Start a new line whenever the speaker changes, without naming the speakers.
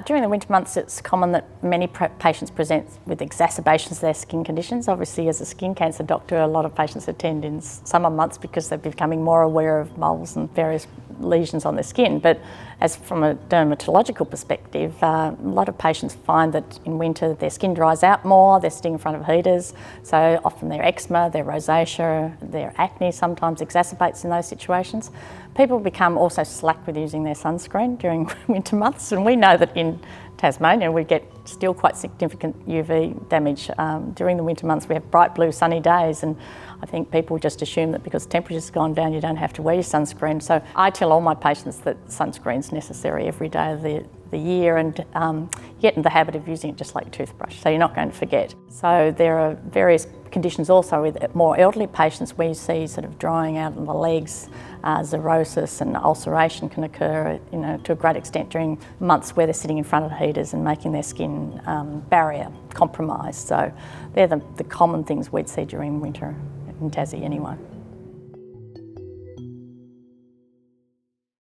During the winter months, it's common that many patients present with exacerbations of their skin conditions. Obviously, as a skin cancer doctor, a lot of patients attend in summer months because they're becoming more aware of moles and various lesions on their skin. But as from a dermatological perspective, a lot of patients find that in winter their skin dries out more, they're sitting in front of heaters, so often their eczema, their rosacea, their acne sometimes exacerbates in those situations. People become also slack with using their sunscreen during winter months, and we know that in Tasmania we get still quite significant UV damage. During the winter months we have bright blue sunny days, and I think people just assume that because temperature's gone down you don't have to wear your sunscreen. So I tell all my patients that sunscreen's necessary every day of the year, and get in the habit of using it just like a toothbrush, so you're not going to forget. So there are various conditions also with more elderly patients where you see sort of drying out in the legs, xerosis and ulceration can occur, to a great extent during months where they're sitting in front of the heaters and making their skin barrier compromised. So they're the common things we'd see during winter in Tassie anyway.